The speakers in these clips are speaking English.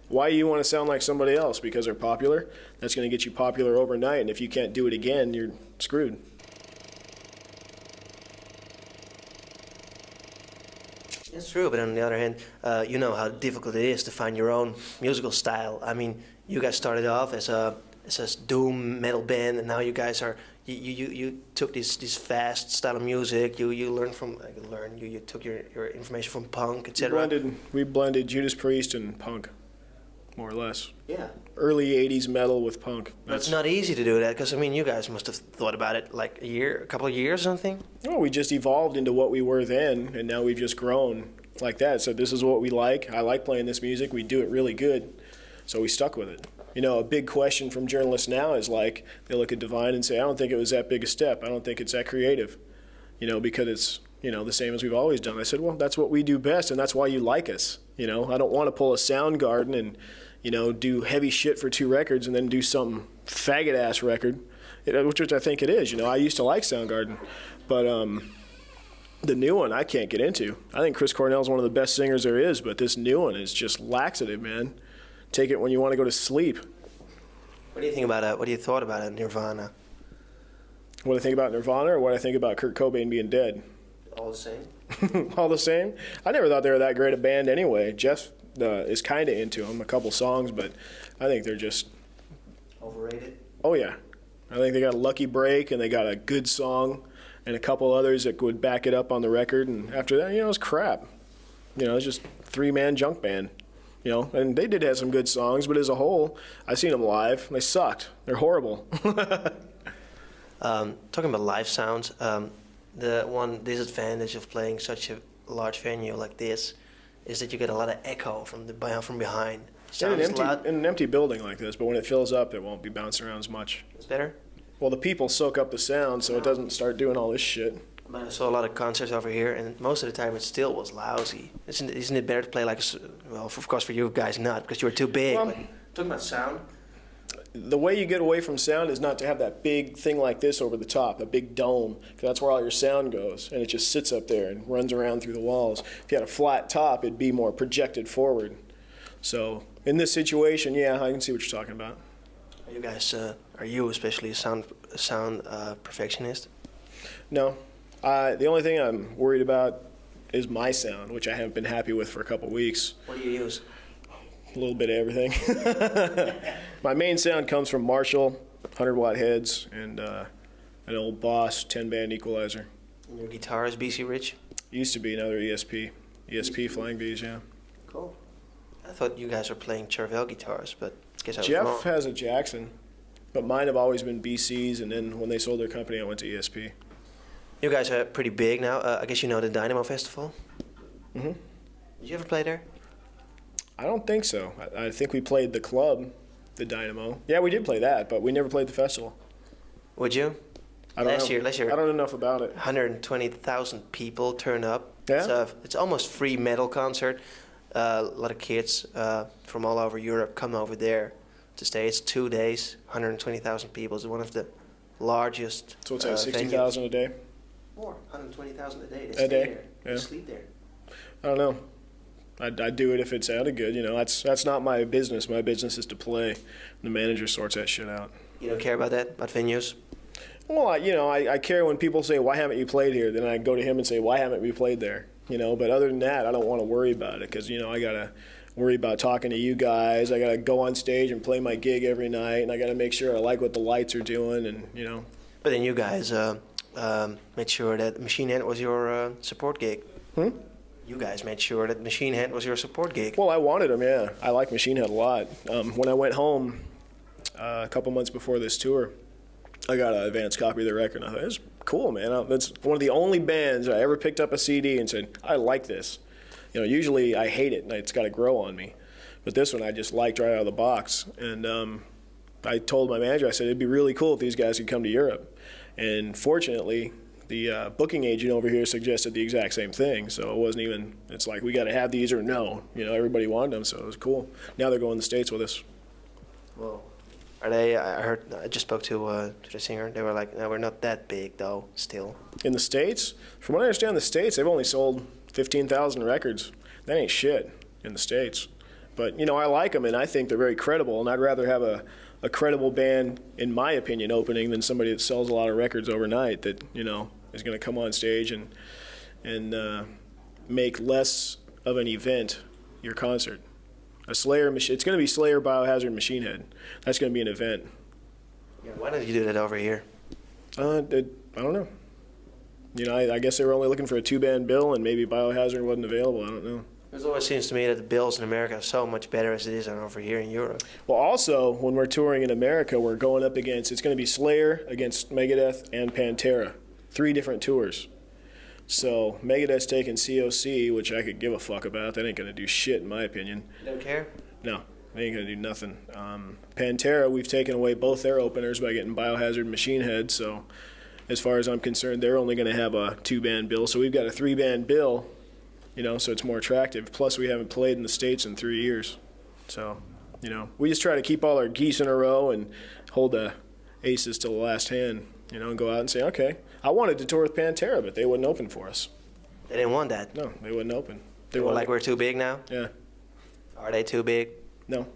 Why do you want to sound like somebody else? Because they're popular? That's going to get you popular overnight, and if you can't do it again, you're screwed. That's true, but on the other hand, you know how difficult it is to find your own musical style. I mean, you guys started off as a doom metal band, and now you guys are you took this fast style of music. You learned from you took your information from punk, etc. We blended Judas Priest and punk, more or less. Yeah. Early '80s metal with punk. It's not easy to do that because I mean, you guys must have thought about it like a couple of years or something. Well, we just evolved into what we were then, and now we've just grown like that. So this is what we like. I like playing this music. We do it really good, so we stuck with it. You know, a big question from journalists now is like, they look at Devine and say, I don't think it was that big a step. I don't think it's that creative, you know, because it's, you know, the same as we've always done. I said, well, that's what we do best, and that's why you like us. You know, I don't want to pull a Soundgarden and, you know, do heavy shit for 2 records and then do some faggot-ass record, which I think it is. You know, I used to like Soundgarden, but the new one I can't get into. I think Chris Cornell's one of the best singers there is, but this new one is just laxative, man. Take it when you want to go to sleep. What do you think about it? What do you thought about it, Nirvana? What I think about Nirvana, or what I think about Kurt Cobain being dead? All the same. All the same? I never thought they were that great a band anyway. Jeff is kind of into them, a couple songs, but I think they're just... Overrated? Oh, yeah. I think they got a Lucky Break, and they got a good song, and a couple others that would back it up on the record, and after that, you know, it's crap. You know, it's just 3-man junk band. You know, and they did have some good songs, but as a whole, I've seen them live, and they sucked. They're horrible. Talking about live sounds, the one disadvantage of playing such a large venue like this is that you get a lot of echo from behind. In an empty building like this, but when it fills up, it won't be bouncing around as much. It's better? Well, the people soak up the sound, so it doesn't start doing all this shit. But I saw a lot of concerts over here, and most of the time it still was lousy. Isn't it better to play like well, of course for you guys not, because you were too big. Well, but talking about sound? The way you get away from sound is not to have that big thing like this over the top, a big dome, because that's where all your sound goes, and it just sits up there and runs around through the walls. If you had a flat top, it'd be more projected forward. So in this situation, yeah, I can see what you're talking about. Are you guys, are you especially a sound perfectionist? No. The only thing I'm worried about is my sound, which I haven't been happy with for a couple weeks. What do you use? A little bit of everything. My main sound comes from Marshall, 100-watt heads, and an old Boss 10-band equalizer. And your guitar is BC Rich? Used to be another ESP Flying V's, yeah. Cool. I thought you guys were playing Charvel guitars, but I guess I was Jeff wrong. has a Jackson, but mine have always been BC's, and then when they sold their company, I went to ESP. You guys are pretty big now. I guess you know the Dynamo Festival? Mm-hmm. Did you ever play there? I don't think so. I think we played the club, the Dynamo. Yeah, we did play that, but we never played the festival. Would you? Last year. I don't know enough about it. 120,000 people turn up. Yeah? It's almost free metal concert. A lot of kids from all over Europe come over there to stay. It's 2 days, 120,000 people. It's one of the largest. So it's like 60,000 a day? More, 120,000 a day. They A stay day? there. Yeah. They sleep there. I don't know. I'd do it if it sounded good. You know, that's not my business. My business is to play. The manager sorts that shit out. You don't care about that, about venues? Well, I care when people say, why haven't you played here? Then I go to him and say, why haven't we played there? You know, but other than that, I don't want to worry about it because, you know, I got to worry about talking to you guys. I got to go on stage and play my gig every night, and I got to make sure I like what the lights are doing, and, you know. But then you guys made sure that Machine Head was your support gig. You guys made sure that Machine Head was your support gig. Well, I wanted them, yeah. I like Machine Head a lot. When I went home a couple months before this tour, I got an advanced copy of the record, and I thought, it's cool, man. That's one of the only bands I ever picked up a CD and said, I like this. You know, usually I hate it, and it's got to grow on me. But this one I just liked right out of the box. And I told my manager, I said, it'd be really cool if these guys could come to Europe. And fortunately, the booking agent over here suggested the exact same thing. So it wasn't even, it's like, we got to have these or no. You know, everybody wanted them, so it was cool. Now they're going to the States with us. Whoa. Are they, I just spoke to the singer. They were like, no, we're not that big, though, still. In the States? From what I understand, the States, they've only sold 15,000 records. That ain't shit in the States. But, I like them, and I think they're very credible, and I'd rather have a credible band, in my opinion, opening than somebody that sells a lot of records overnight that, is going to come on stage and make less of an event your concert. A Slayer, it's going to be Slayer, Biohazard, Machine Head. That's going to be an event. Yeah, why don't you do that over here? I don't know. I guess they were only looking for a 2-band bill, and maybe Biohazard wasn't available. I don't know. It always seems to me that the bills in America are so much better as it is over here in Europe. Well, also, when we're touring in America, we're going up against, it's going to be Slayer against Megadeth and Pantera. 3 different tours. So Megadeth's taking COC, which I could give a fuck about. That ain't going to do shit, in my opinion. You don't care? No, they ain't going to do nothing. Pantera, we've taken away both their openers by getting Biohazard and Machine Head, so as far as I'm concerned, they're only going to have a 2-band bill. So we've got a 3-band bill, so it's more attractive. Plus, we haven't played in the States in 3 years. So, we just try to keep all our geese in a row and hold the aces till the last hand, and go out and say, okay, I wanted to tour with Pantera, but they wouldn't open for us. They didn't want that. No, they wouldn't open. They were like, we're too big now? Yeah. Are they too big? No,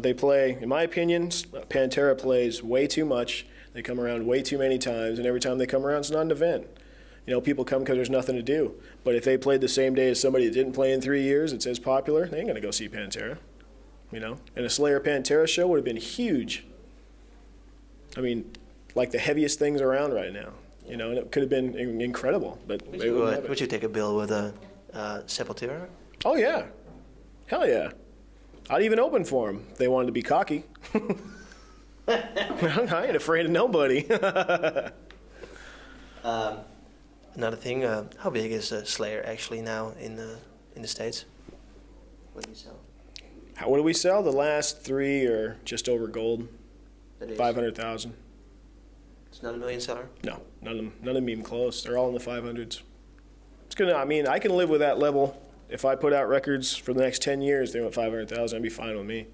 they play, in my opinion, Pantera plays way too much. They come around way too many times, and every time they come around, it's not an event. People come because there's nothing to do. But if they played the same day as somebody that didn't play in 3 years, it's as popular, they ain't going to go see Pantera. And a Slayer Pantera show would have been huge. I mean, like the heaviest things around right now. And it could have been incredible. But would you take a bill with a Sepultura? Oh, yeah. Hell yeah. I'd even open for them. They wanted to be cocky. I ain't afraid of nobody. Another thing, how big is Slayer actually now in the States? What do you sell? What do we sell? The last 3 are just over gold. That is 500,000. It's not a million seller? No, none of them even close. They're all in the 500s. I can live with that level. If I put out records for the next 10 years, they went 500,000, that'd be fine with me.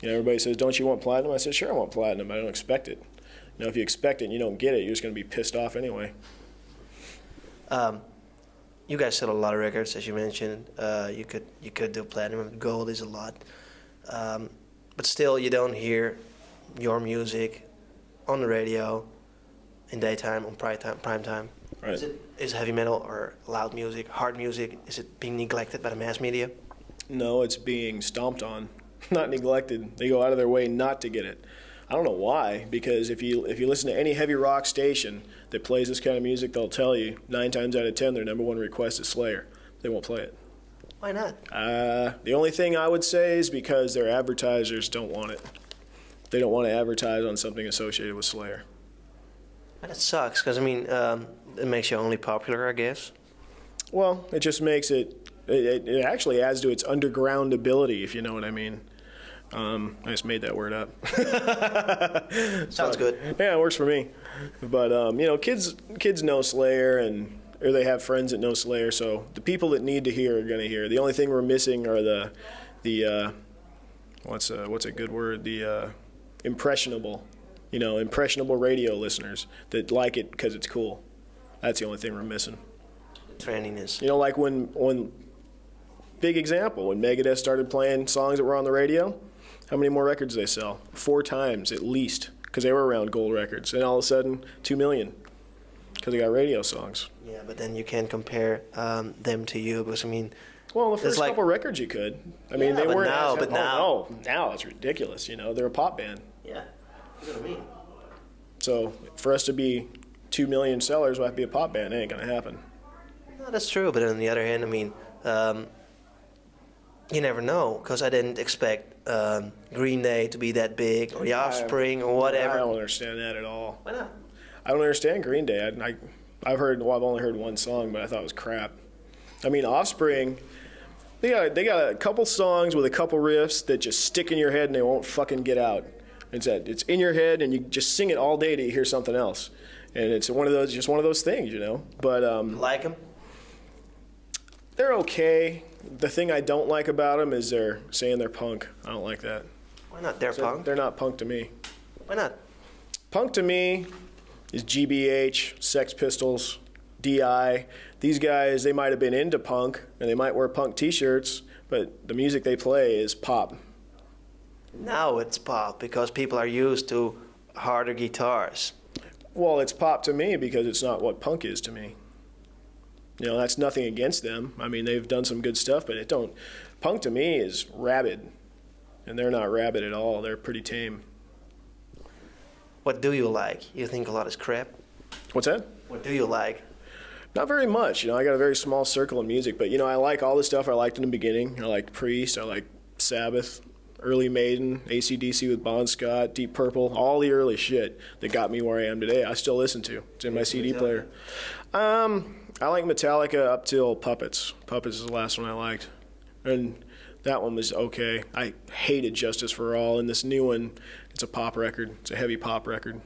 Everybody says, don't you want platinum? I said, sure, I want platinum, but I don't expect it. If you expect it and you don't get it, you're just going to be pissed off anyway. You guys sell a lot of records, as you mentioned. You could do platinum. Gold is a lot. But still, you don't hear your music on the radio in daytime, on prime time. Right. Is heavy metal or loud music, hard music, is it being neglected by the mass media? No, it's being stomped on, not neglected. They go out of their way not to get it. I don't know why, because if you listen to any heavy rock station that plays this kind of music, they'll tell you 9 times out of 10 their number 1 request is Slayer. They won't play it. Why not? The only thing I would say is because their advertisers don't want it. They don't want to advertise on something associated with Slayer. But that sucks, because it makes you only popular, I guess. Well, it just makes it actually adds to its underground ability, if you know what I mean. I just made that word up. Sounds good. Yeah, it works for me. But kids know Slayer, or they have friends that know Slayer. So the people that need to hear are going to hear. The only thing we're missing are the what's a good word? The impressionable radio listeners that like it because it's cool. That's the only thing we're missing. The trendiness. Like when big example, when Megadeth started playing songs that were on the radio, how many more records did they sell? 4 times at least, because they were around gold records. And all of a sudden, 2 million, because they got radio songs. Yeah, but then you can't compare them to you, because well, the first couple records you could. They but weren't. now it's ridiculous. They're a pop band. Yeah, that's what I mean. So for us to be 2 million sellers, we'll have to be a pop band. It ain't gonna happen. No, that's true. But on the other hand, you never know, because I didn't expect Green Day to be that big, or The Offspring, or whatever. I don't understand that at all. Why not? I don't understand Green Day. I've only heard one song, but I thought it was crap. Offspring, they got a couple songs with a couple riffs that just stick in your head and they won't fucking get out. It's in your head and you just sing it all day till you hear something else. And it's one of those things, But like them? They're okay. The thing I don't like about them is they're saying they're punk. I don't like that. Why not? They're punk? They're not punk to me. Why not? Punk to me is GBH, Sex Pistols, DI. These guys, they might have been into punk and they might wear punk T-shirts, but but the music they play is pop. Now it's pop because people are used to harder guitars. Well, it's pop to me because it's not what punk is to me. You know, that's nothing against them. I mean, they've done some good stuff, but punk to me is rabid, and they're not rabid at all. They're pretty tame. What do you like? You think a lot is crap? What's that? What do you like? Not very much. You know, I got a very small circle of music, but, you know, I like all the stuff I liked in the beginning. I liked Priest, I like Sabbath, early Maiden, AC/DC with Bon Scott, Deep Purple, all the early shit that got me where I am today. I still listen to. It's in my CD player. I like Metallica up till Puppets. Puppets is the last one I liked. And that one was okay. I hated Justice for All, and this new one, it's a pop record. It's a heavy pop record.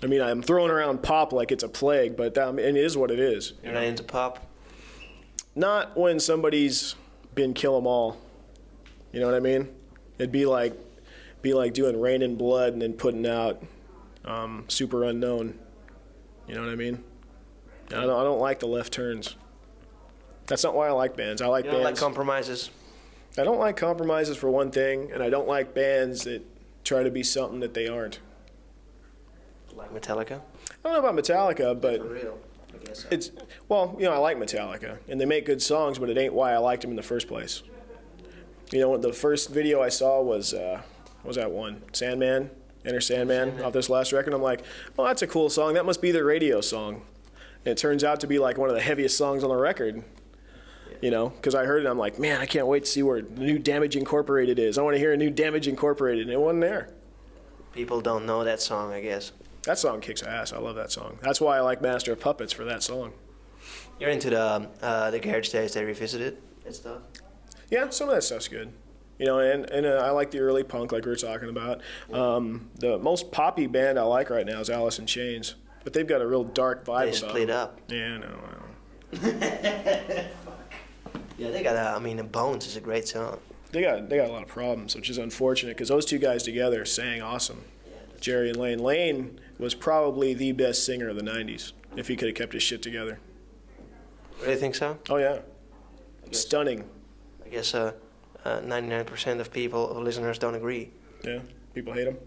I mean, I'm throwing around pop like it's a plague, but it is what it is. You're not into pop? Not when somebody's been Kill 'Em All. You know what I mean? It'd be like doing Rain in Blood and then putting out Super Unknown. You know what I mean? I don't like the left turns. That's not why I like bands. I like You don't bands. like compromises? I don't like compromises for one thing, and I don't like bands that try to be something that they aren't. Like Metallica? I don't know about Metallica, but For real, I guess so. I like Metallica, and they make good songs, but it ain't why I liked them in the first place. You know, the first video I saw was that one? Sandman, Enter Sandman, off this last record. I'm like, oh, that's a cool song. That must be the radio song. And it turns out to be like one of the heaviest songs on the record. You know, because I heard it, I'm like, man, I can't wait to see where the new Damage Incorporated is. I want to hear a new Damage Incorporated, and it wasn't there. People don't know that song, I guess. That song kicks ass. I love that song. That's why I like Master of Puppets for that song. You're into the Garage Days they revisited and stuff? Yeah, some of that stuff's good. You know, and I like the early punk like we were talking about. The most poppy band I like right now is Alice in Chains, but they've got a real dark vibe They about them. split up. Yeah, no. Yeah, they got, Bones is a great song. They got a lot of problems, which is unfortunate because those two guys together sang awesome. Jerry and Lane. Lane was probably the best singer of the 90s if he could have kept his shit together. Really think so? Oh, yeah. Stunning. I guess 99% of people, of listeners, don't agree. Yeah, people hate him.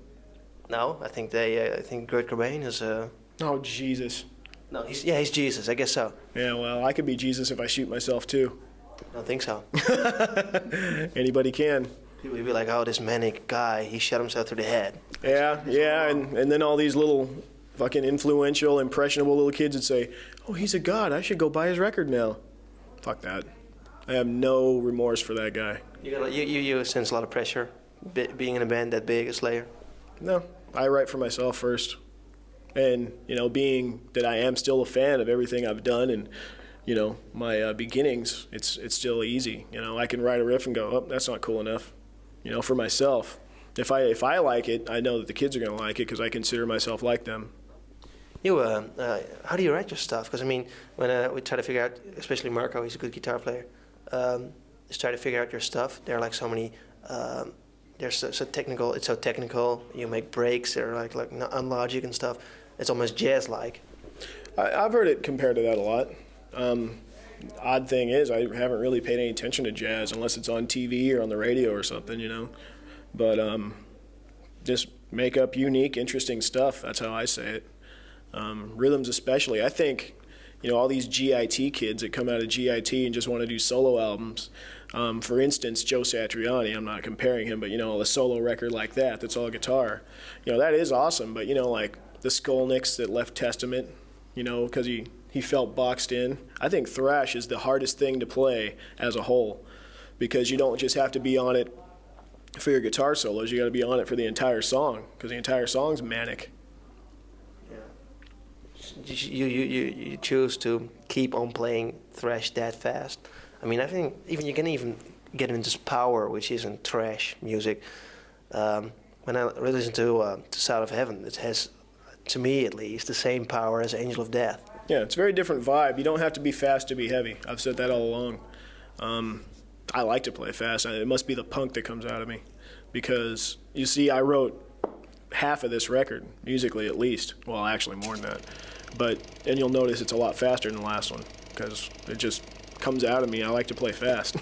No, I think I think Kurt Cobain is. Oh, Jesus. No, he's Jesus. I guess so. Yeah, well, I could be Jesus if I shoot myself, too. I don't think so. Anybody can. People would be like, oh, this manic guy, he shot himself through the head. Yeah, and then all these little fucking influential, impressionable little kids would say, oh, he's a god, I should go buy his record now. Fuck that. I have no remorse for that guy. You sense a lot of pressure being in a band that big as Slayer? No, I write for myself first. And, you know, being that I am still a fan of everything I've done and, you know, my beginnings, it's still easy. You know, I can write a riff and go, oh, that's not cool enough. You know, for myself. If I like it, I know that the kids are going to like it because I consider myself like them. How do you write your stuff? Because, I mean, when we try to figure out, especially Marco, he's a good guitar player, just try to figure out your stuff. There are like so many, they're so technical, it's so technical. You make breaks, they're like unlogic and stuff. It's almost jazz-like. I've heard it compared to that a lot. Odd thing is, I haven't really paid any attention to jazz unless it's on TV or on the radio or something, you know. But just make up unique, interesting stuff. That's how I say it. Rhythms especially. I think, you know, all these GIT kids that come out of GIT and just want to do solo albums. For instance, Joe Satriani, I'm not comparing him, but, you know, a solo record like that, that's all guitar. You know, that is awesome, but, you know, like the Skolnicks that left Testament, you know, because he felt boxed in. I think thrash is the hardest thing to play as a whole because you don't just have to be on it for your guitar solos. You got to be on it for the entire song because the entire song's manic. You choose to keep on playing thrash that fast. I mean, I think you can even get into power, which isn't thrash music. When I listen to Sound of Heaven, it has, to me at least, the same power as Angel of Death. Yeah, it's a very different vibe. You don't have to be fast to be heavy. I've said that all along. I like to play fast. It must be the punk that comes out of me. Because, you see, I wrote half of this record, musically at least. Well, actually more than that. And you'll notice it's a lot faster than the last one. Because it just comes out of me. I like to play fast.